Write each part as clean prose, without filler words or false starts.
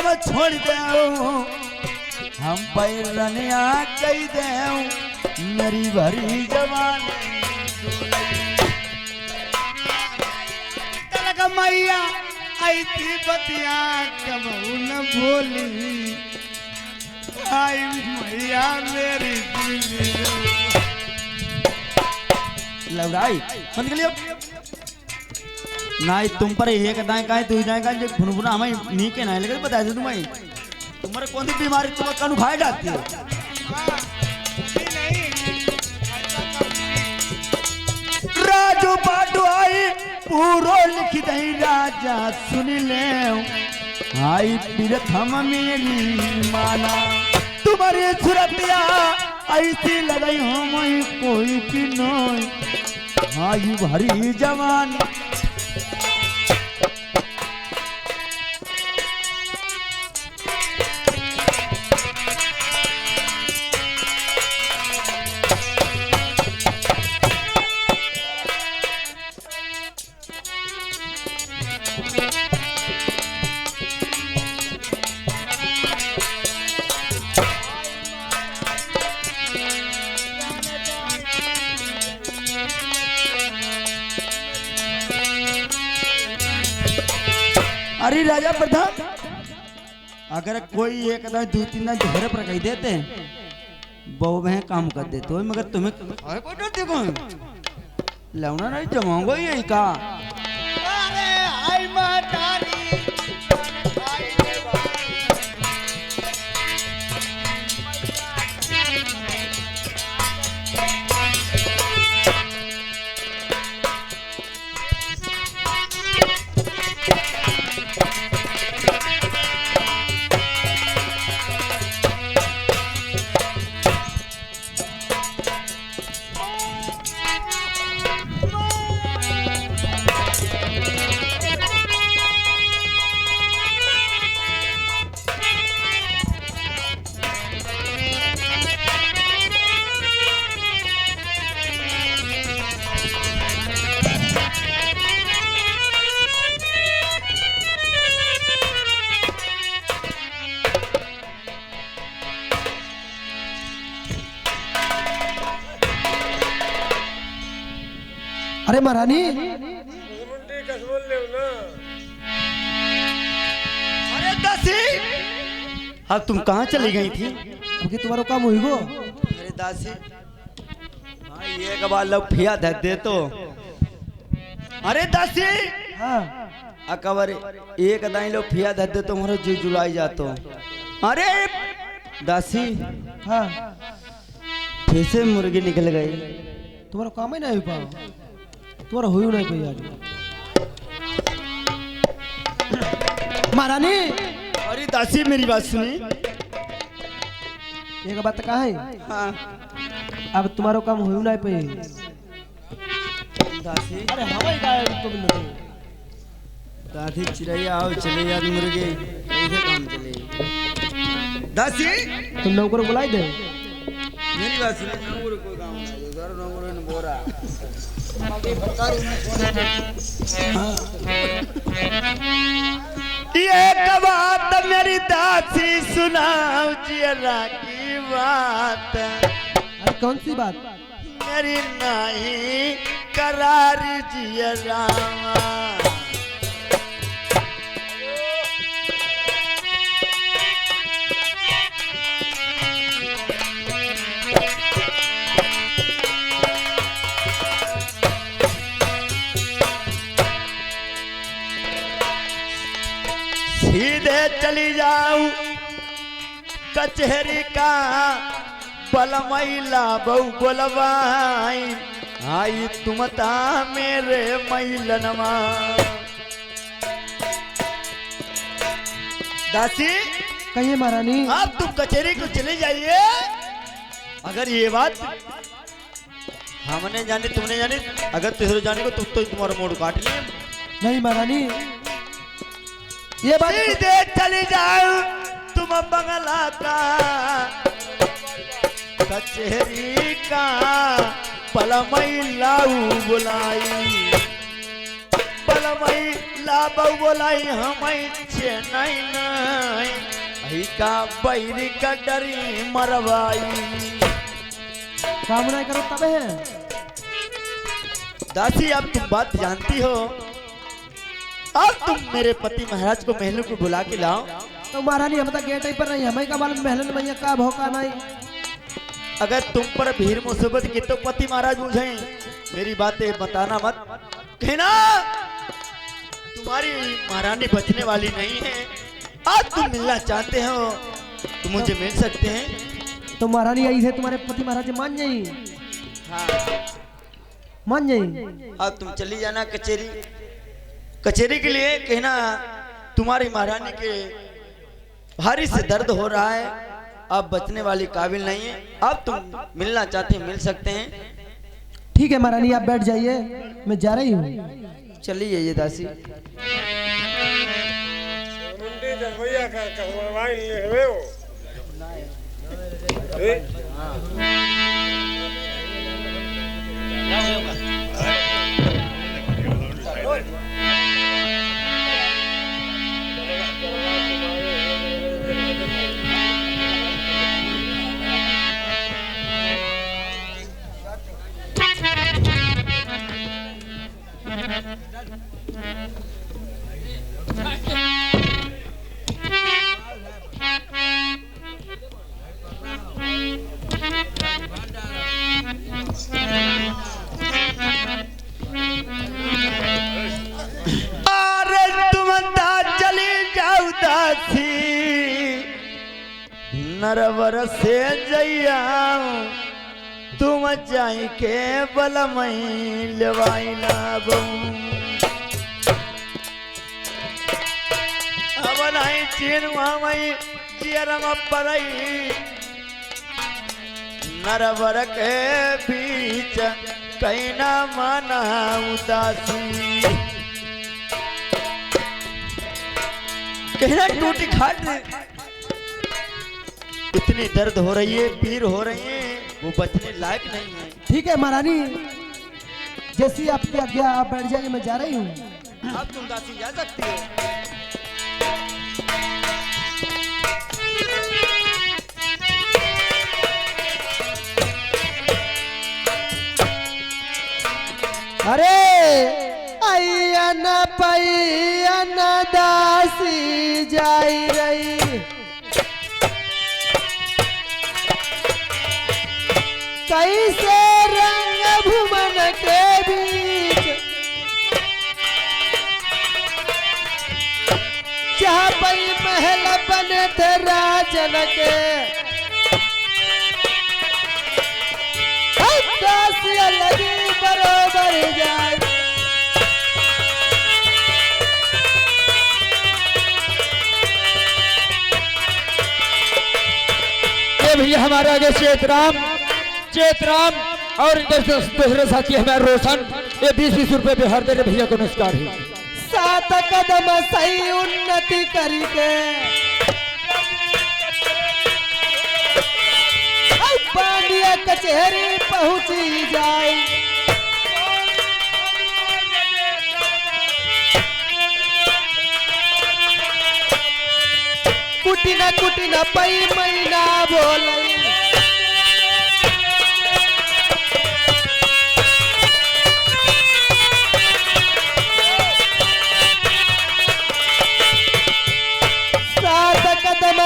को छोड़ दे हम पैरनिया कही दे मेरी भरी जवानी तलक मैया ऐसी बतिया कबू न बोली आई मैया मेरी लवराई बंद कर लियो ना तुम पर एक दाएं का तू जाएगा जो भुनभुना हमें नहीं के ना लेकिन बता दे तुम्हें तुम्हारे कौन सी बीमारी तुम्हें कानू खाए जाती है राजू पाटू आई पूरो लिख दही राजा सुन ले आई प्रथम मेरी माना तुम्हारी सुरतिया ऐसी लगाई हो मैं कोई की नोई आई भरी जवान अरे राजा प्रधान अगर कोई एक ना दो तीन ना झगड़े पर कही देते बहु में काम कर देते हो मगर तुम्हें कोई डरते कौन लौना नहीं जमाऊंगा यही का अरे आई मातारी अरे महारानी अरे दासी अब तुम कहाँ चली गई थी अब तुम्हारा काम हुई गो अरे दासी हाँ ये कबाल लोग फिया दे तो अरे दासी हाँ अकबर एक दाई लोग फिया दे तो हमारा जी जुलाई जातो अरे दासी हाँ फिर से मुर्गी निकल गई तुम्हारा काम ही नहीं हो पाओ तुम्हारा हुई नहीं कोई आज महारानी अरे दासी मेरी बात सुनी एक बात कहा है हाँ अब तुम्हारा काम हुई नहीं पे दासी अरे हवाई का तुम नहीं दादी चिड़ैया आओ चले यार मुर्गे कैसे काम चले दासी तुम नौकर बुलाई दे मेरी बात सुनी नौकर कोई काम नहीं सर नौकर ने बोरा एक बात मेरी दासी सुनाओ जियरा की बात अरे कौन सी बात मेरी नहीं करार जियरा सीधे चली जाऊं कचहरी का बलमैला बहु बोलवाई आई तुम ता मेरे मैलनमा दासी कहिए महारानी आप तुम कचहरी को चले जाइए अगर ये बात हमने जानी तुमने जानी अगर तुझे जाने को तो तुम्हारा मोड़ काट लिया नहीं महारानी ये बात सीधे चली जाओ तुम बंगला का कचहरी का पलमई लाऊ बुलाई पलमई बोला बहु बोलाई हम छे नहीं नहीं ही का बैरी का डरी मरवाई। काम नहीं करो तबे है। दासी अब तुम बात जानती हो, अब तुम मेरे पति महाराज को महलों को बुला के लाओ। तो महारानी हम तो गेट पर नहीं, हमें का मालूम महलन में का भौका नहीं। अगर तुम पर भीड़ मुसीबत की तो पति महाराज बुझे, मेरी बातें बताना मत कहना। तुम्हारी महारानी बचने वाली नहीं है। आज तुम मिलना चाहते हो तो मुझे मिल सकते हैं। तो महारानी आई है, तुम्हारे पति महाराज मान जाई। हाँ मान जाई। अब तुम चली जाना कचेरी, कचेरी के लिए कहना तुम्हारी महारानी के भारी से दर्द हो रहा है, अब बचने वाली काबिल नहीं है। अब तुम मिलना चाहते हैं मिल सकते हैं। ठीक है महारानी आप बैठ जाइए, मैं जा रही हूँ। चलिए ये दासी। नरवर से जइया तुम चाई के बलमई लेवाई लाबो। अब नहीं चिन्ह मई जियरम परई नरवर के बीच कहीं ना माना उदासी। कहना टूटी खाट इतनी दर्द हो रही है, पीर हो रही है, वो बचने लायक नहीं है। ठीक है महारानी, जैसी आपकी आज्ञा, आप बैठ जाइए, मैं जा रही हूँ। अब तुम दासी जा सकती हो। अरे आइया न पैया न दासी जाई रही, कैसे रंग भुवन के बीच जहाँ पई महल बने थे राजन के, दासिया लगी बरोबर जाए। ये भैया हमारे आगे चेतराम और इधर से दूसरे साथी हमारे रोशन, ये 20-20 रुपए बिहार दे रहे भैया को नमस्कार है। 7 कदम सही उन्नति करके बांडिया कचहरी पहुंची जाए। कुटी न पई महीना बोल,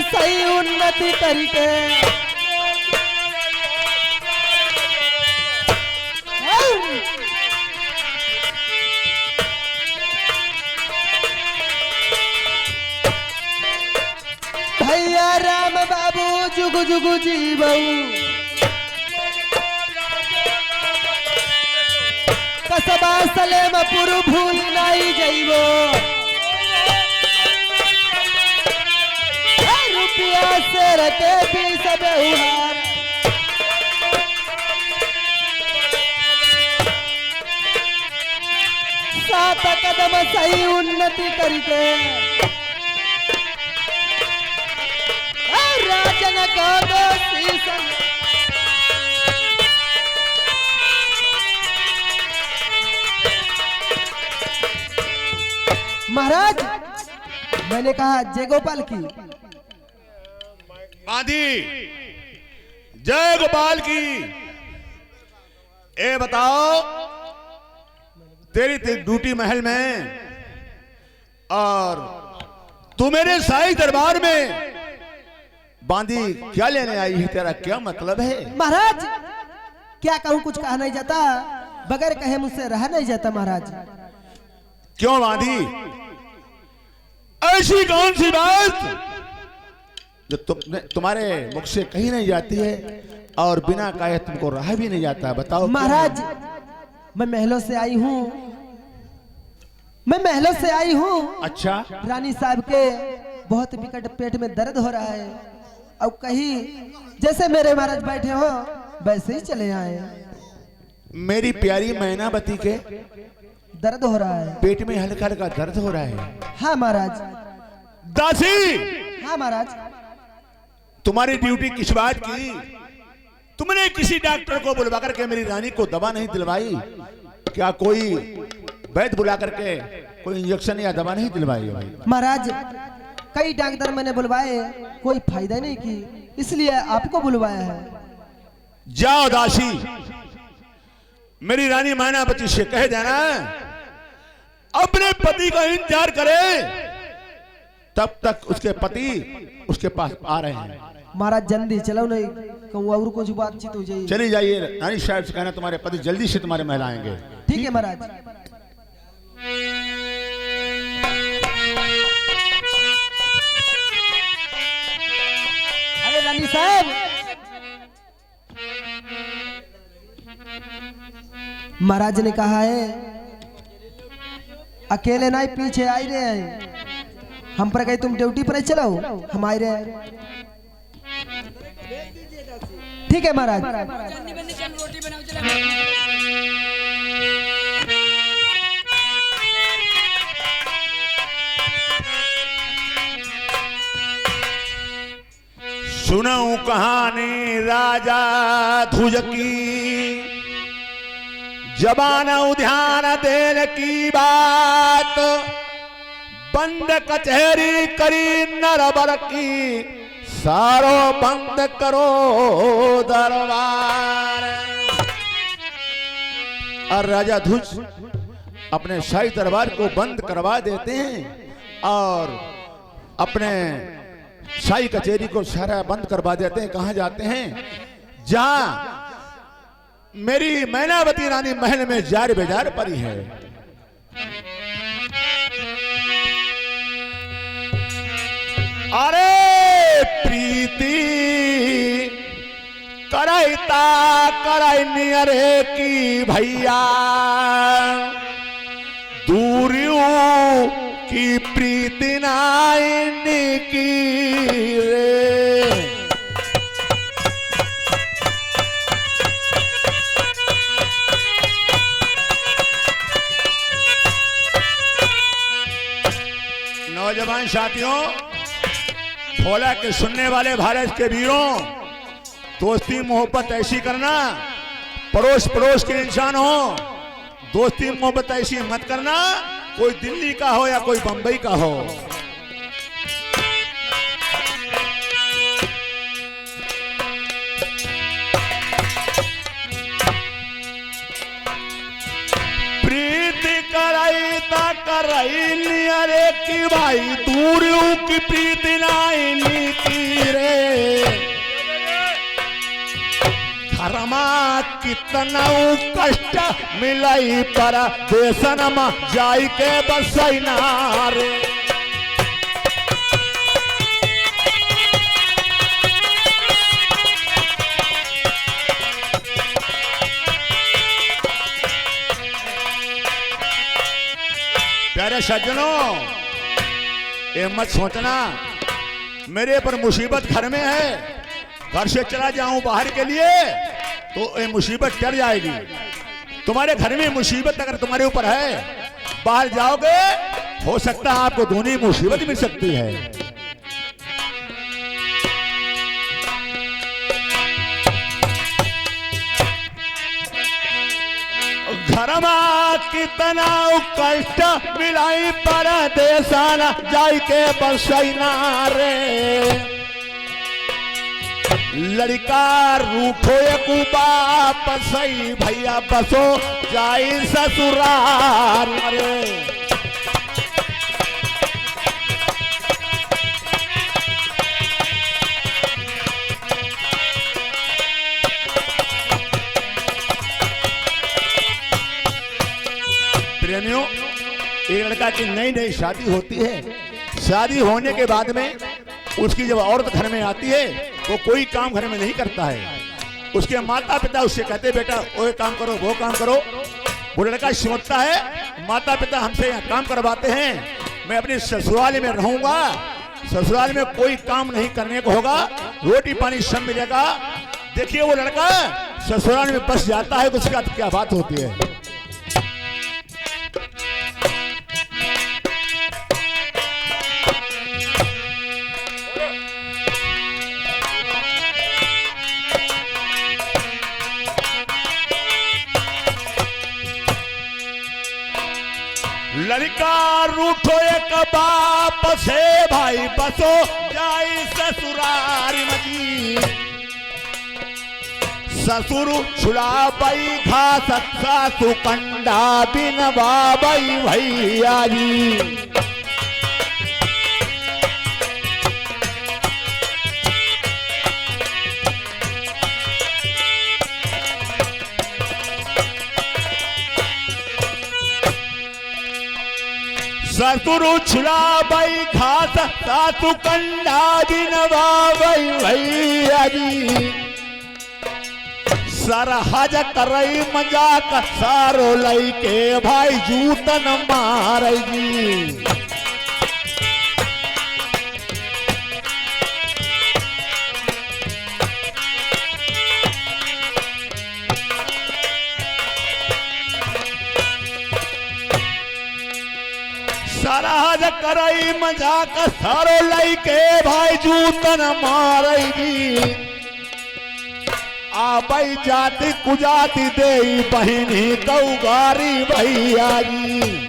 सही उन्नति करके भैया राम बाबू जुगु जुगु जीवऊ, कसबा सलेमपुर भूल नहीं जइबो, रुपया से रखे भी सब उहार। सात कदम सही उन्नति करके राजन को दोषी महाराज मैंने कहा जय गोपाल की। बांधी जय गोपाल की। ए बताओ तेरी ड्यूटी महल में और तू मेरे शाही दरबार में बांधी क्या लेने आई है? तेरा क्या मतलब है? महाराज क्या कहूँ, कुछ कहा नहीं जाता, बगैर कहे मुझसे रहा नहीं जाता महाराज। क्यों बांधी? ऐसी कौन सी बात जो तुम्हारे मुख से कही नहीं जाती है और बिना कहे तुमको रहा भी नहीं जाता? बताओ महाराज मैं महलों से आई हूँ, मैं महलों से आई हूँ। अच्छा, रानी साहब के बहुत विकट पेट में दर्द हो रहा है, अब कहीं जैसे मेरे महाराज बैठे हो वैसे ही चले आए। मेरी प्यारी मैनावती के दर्द हो रहा है, पेट में हल्का हल्का दर्द हो रहा है। हाँ महाराज। दासी, हाँ महाराज। तुम्हारी ड्यूटी किस बात की? तुमने किसी डॉक्टर को बुलवा करके मेरी रानी को दवा नहीं दिलवाई क्या? कोई वैद्य बुला करके कोई इंजेक्शन या दवा नहीं दिलवाई? महाराज कई डॉक्टर मैंने बुलवाए, कोई फायदा नहीं की, इसलिए आपको बुलवाया है। जाओ दासी, मेरी रानी मैनावती से कह देना अपने पति का इंतजार करे, तब तक उसके पति उसके पास आ रहे हैं। महाराज जल्दी चलो, नहीं कहूँ और कुछ बातचीत हो जाएगी। चली जाइए, रानी साहब से कहना तुम्हारे पति जल्दी से तुम्हारे महल आएंगे। ठीक है महाराज। अरे रानी साहब, महाराज ने कहा है अकेले नहीं पीछे आई रहे हैं, हम पर कहीं तुम ड्यूटी पर चलो, हम आए रहे हैं। ठीक है महाराज। सुनाऊं कहानी राजा ध्रुज की, जबान उद्यान देन की बात, बंद कचहरी करी नरबर की, सारो बंद करो दरबार। और राजा ध्रुज अपने शाही दरबार को बंद करवा देते हैं और अपने शाही कचहरी को सारा बंद करवा देते हैं। कहां जाते हैं? जहां मेरी मैनावती रानी महल में जार बेजार पड़ी है। अरे प्रीति करैता करैनी अरे की भैया, दूरियों की प्रीति नाइनी की रे। नौजवान साथियों, भोला के सुनने वाले भारत के वीरों, दोस्ती मोहब्बत ऐसी करना, पड़ोस पड़ोस के इंसान हो, दोस्ती मोहब्बत ऐसी मत करना कोई दिल्ली का हो या कोई बंबई का हो। प्रीति कराई ता कराई अरे की भाई, दूरियों की प्रीति नाइनी की रे। धर्मा कितना कष्ट मिलाई पर देशन में जाई के बसैना रे। प्यारे सज्जनों, ये मत सोचना मेरे पर मुसीबत घर में है, घर से चला जाऊं बाहर के लिए तो ये मुसीबत टल जाएगी। तुम्हारे घर में मुसीबत अगर तुम्हारे ऊपर है, बाहर जाओगे हो सकता है आपको दूनी मुसीबत मिल सकती है। घर परमा कितना कष्ट मिलाई परदेसाना जाई के बसैना रे लड़का रूठो एक वापस भैया बसो जाई ससुराल रे। प्रेमियों, एक लड़का की नई नई शादी होती है। शादी होने के बाद में उसकी जब औरत घर में आती है वो कोई काम घर में नहीं करता है। उसके माता पिता उससे कहते बेटा वो काम करो वो काम करो। वो लड़का सोचता है माता पिता हमसे यहाँ काम करवाते हैं, मैं अपने ससुराल में रहूंगा, ससुराल में कोई काम नहीं करने को होगा, रोटी पानी सब मिलेगा। देखिए वो लड़का ससुराल में बस जाता है तो उसके बाद क्या बात होती है। लड़का रूठो एक बाप से भाई बसो जाई ससुराल मजी ससुर छुड़ाबई घास सासु कंडा बिन बाबई भैया जी। ससुर छुड़ाबई घास सासु कंडा बिन बाबई भैया जी। सरहज करई मजाक सारो लई के भाई जूतन मारगी। सरहज करई मजाक सारो लई के भाई जूतन मारगी। आबई जाति कुजाति देई बहिनी कौगारी भैया जी।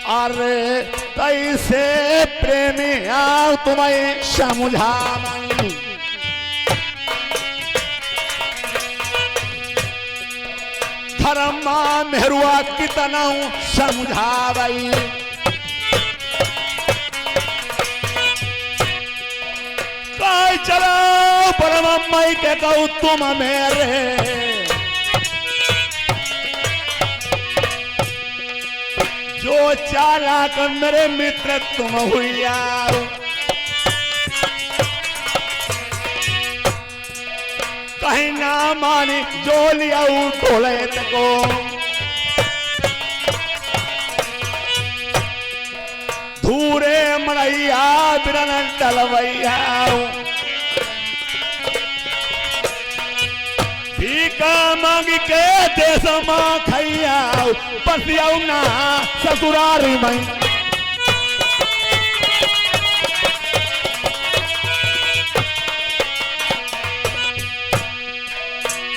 अरे कैसे प्रेमी आओ तुम्हें समझाऊं, धर्मा मेहरुआ कितना समझावई। कई चलो परमम्मई के कहू तुम मेरे जो चालाक मेरे मित्र तुम हुआ। कहीं ना मानी जो लिया टोले को धूरे मड़ैया बिरन डलवैया। भीका मांग के देश मां खैया पसिया ना ससुरारी मई।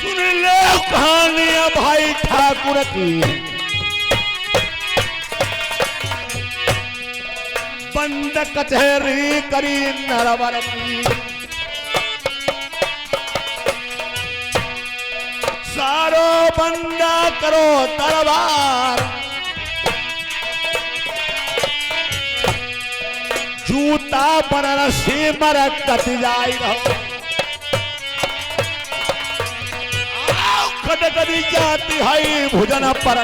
सुन ले कहानियां भाई ठाकुर की, बंद कचहरी करी नरवर की। सारो बंदा करो तलवार, जूता पर सीमर कत जाई रहो। कद कदी जाती है भुजन पर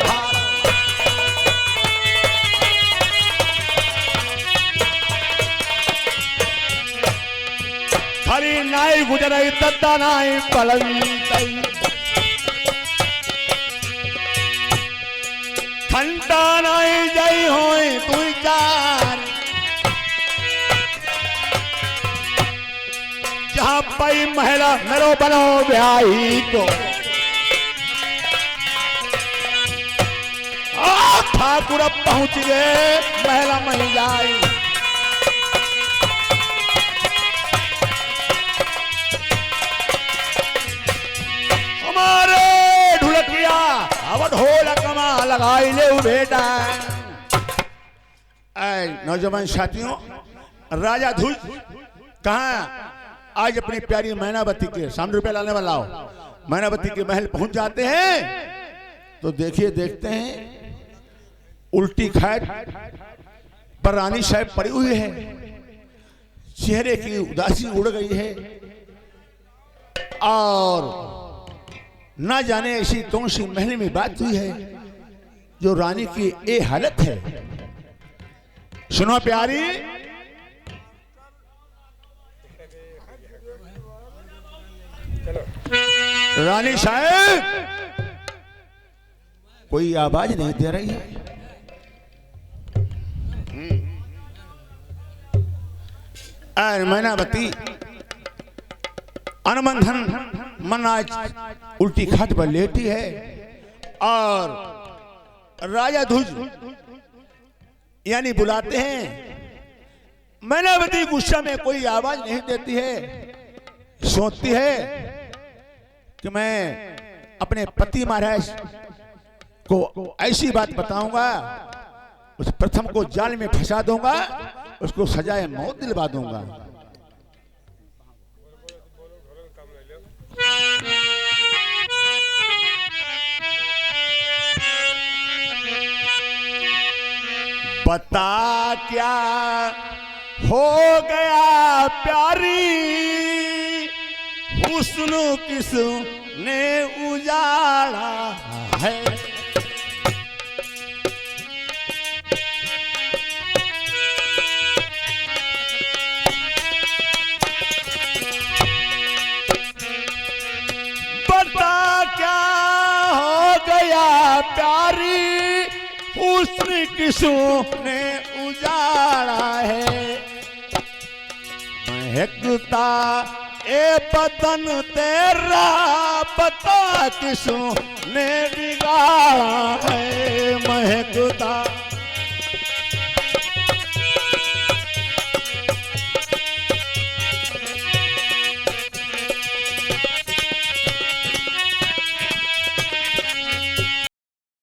खरी नाई गुजरई तत्ता नाई पलवी तई। घंटा नाई जई होई तू चार, जहां पई महिला मेरो बनो ब्याही को ठाकुर पहुंच गए महला में जाई। हमारे ढुलकिया अब ढोल कमा लगाई ले बेटा। नौजवान साथियों, राजा ध्वज कहाँ आज अपनी प्यारी मैनावती के सामने रुपये लाने वाला हो, मैनावती के महल पहुंच जाते हैं तो देखिए देखते हैं उल्टी खैर पर रानी साहब पड़ी हुई है, चेहरे की उदासी उड़ गई है और ना जाने ऐसी कौन सी महल में बात हुई है जो रानी की ये हालत है। सुनो प्यारी, रानी साहब कोई आवाज नहीं दे रही है। मैनावती अनबंधन मन आज उल्टी खाट पर लेटी है और राजा ध्वज यानी बुलाते हैं। मैनावती गुस्सा में कोई आवाज नहीं देती है, सोचती है कि मैं अपने पति महाराज को ऐसी बात बताऊंगा, उस प्रथम को जाल में फंसा दूंगा, उसको सजाए मौत दिलवा दूंगा। बता क्या हो गया प्यारी, हुस्न किसने उजाड़ा है। बता क्या हो गया प्यारी, हुस्न किसने उजाड़ा है। महकता ए बदन तेरा, बता किसने बिगाड़ा है। महकता